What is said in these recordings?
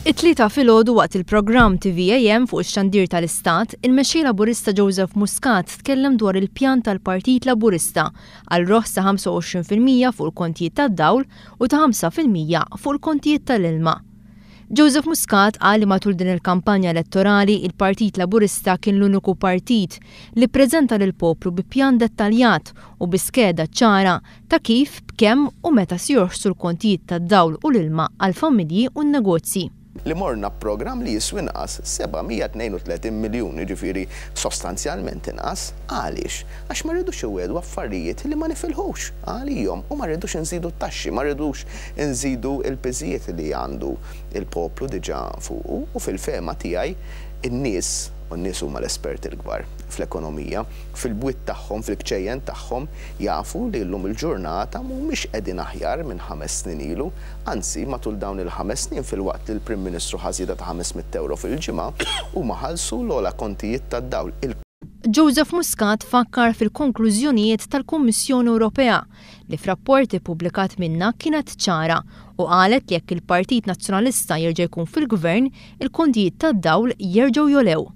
It-tlieta filgħodu waqt il-programm TVAM fuq ix-xandir tal-Istat, il-mexxej Laburista Joseph Muscat tkellem dwar il-pjan tal-Partit Laburista għal roħ ta' 25% fuq il-kontijiet tad-dawl u ta' 5% fuq il-kontijiet tal-ilma. Joseph Muscat qal li matul din il-kampanja elettorali il-Partit Laburista kien l-uniku partit li ppreżenta lill-poplu bi pjan dettaljat u bi skeda ċara ta' kif, b'kemm u meta se jorħsu l-kontijiet tad-dawl u l-ilma għall-familji u n-negozji. Li morna program li jiswi inqas 732 miljun, ġifieri sostanzjalment inqas, għaliex? Għax ma rridux iwedu affarijiet li ma nifilħux għalihom u ma rridux inżidu t-taxxi, ma rridux inżidu l-piżijiet li għandu il-poplu diġà fuqu u fil-fema tiegħi in-nies u n-nies huma l-esperti l-kbar fl-ekonomija, fil-bwiet tagħhom, fil-kċejjen tagħhom jafu li llum il-ġurnata mhumiex qegħdin aħjar minn 5 snin ilu, anzi matul dawn il-5 snin fil-waqt li l-Prim Ministru ħażida ta' 500 euro fil-ġimgħa huma ħallsu l-ogħla kontijiet tad-dawl. Joseph Muscat fakkar fil-konklużjonijiet tal-Kummissjoni Ewropea li f'rapporti ppubblikat minnha kienet ċara u qalet li jekk il-Partit Nazzjonalista jerġa' jkun fil-Gvern, il-kontijiet tad-dawl jerġgħu jolew.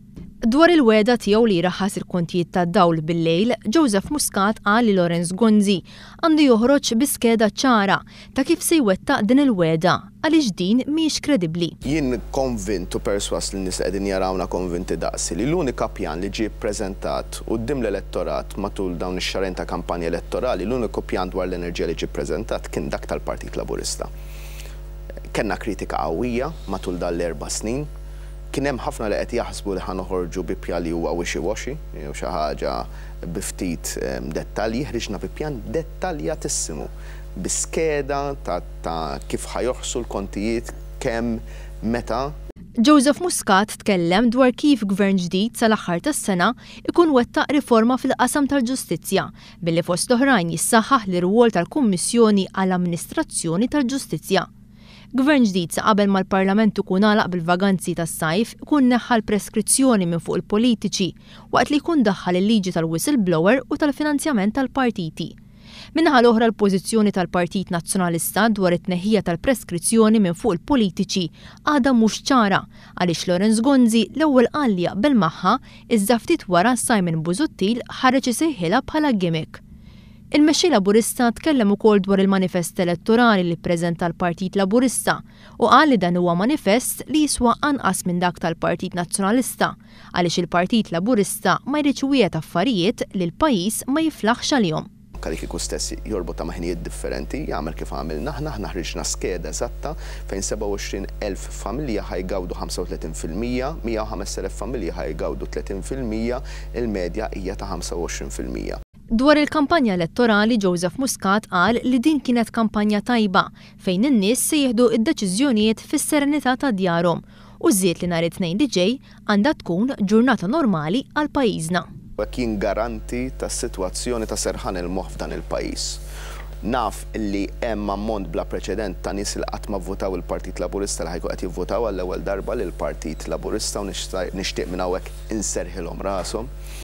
Dwar il-weda tiegħu li jraħħas il-kontijiet tad-dawl bil-lejl, Joseph Muscat qal li Lorenz Gonzi għandu joħroġ bi skeda ċara ta' kif se jwettaq din il-weda għaliex din mhijiex kredibbli. Jien konvint u perswas li nies qegħdin jarawna konvinti daqsi li l-unika pjan li ġie ppreżentat quddiem l-elettorat matul dawn ix-xarejn ta' kampanja elettorali, l-uniku pjan dwar l-enerġija li ġie ppreżentat kien dak tal-Partit Laburista. Kenna kritika qawwija matul dan l-4 snin. Kien hemm ħafna li qed jaħsbu li ħanoħorġu bi pjan li huwa wishy-washy, jew xi ħaġa bi ftit dettalji, ħriġna bi pjan dettaljatissimu bi skeda ta' kif ħajoħsu l-kontijiet kemm meta. Joseph Muscat tkellem dwar kif gvern ġdid sal-aħħar tas-sena ikun wettaq riforma fil-qasam tal-ġustizzja billi fost l-oħrajn jissaħħaħ l-irwol tal-Kummissjoni għall-Amministrazzjoni tal-Ġustizzja. Gvern ġdid sa qabel mal-Parlament ikun għalaq bil-vaganzi tas-sajf ikun neħħa l-preskrizzjoni minn fuq il-politiċi waqt li jkun daħħal il-liġi tal-whistleblower u tal-finanzjament tal-partiti. Minnaħa l-oħra l-pożizzjoni tal-Partit Nazzjonalista dwar it-tneħħija tal-preskrizzjoni minn fuq il-politiċi għadha mhux ċara għaliex Lorenz Gonzi l-ewwel qal li jaqbel magħha iżda ftit wara Simon Busuttil ħareġ isejħilha bħala gimmick. Il-mexxej Laburista tkellem ukoll dwar il-manifest elettorali li ppreżenta l-Partit Laburista u qal li dan huwa manifest li jiswa anqas minn dak tal-Partit Nazzjonalista għaliex il-Partit Laburista ma jridx wieħed affarijiet li l-pajjiż ma jiflaħx għalihom. Kalli kieku stess jorbota maħnijiet differenti, jagħmel kif għamilna aħna ħriġna skeda eżatta fejn 27,000 familja ħajgawdu 35%, 105,000 familja ħajgawdu 30%, il-medja hija ta' 25%. Dwar il-kampanja elettorali Joseph Muscat qal li din kienet kampanja tajba fejn in-nies se jieħdu id-deċiżjonijiet fis-serenità ta' djarhom u żied li nhar it-tnejn li ġej għandha tkun ġurnata normali għal pajjiżna. Kien garanti tas-sitwazzjoni ta' serħan il-moħħ f'dan il-pajjiż. Naf li hemm ammont bla preċedent ta' nies li qatt ma vvotaw il-Partit Laburista li ħajkun qed jivvotaw għall-ewwel darba lill Partit Laburista u nixtieq minn hawnhekk inserħilhom rashom.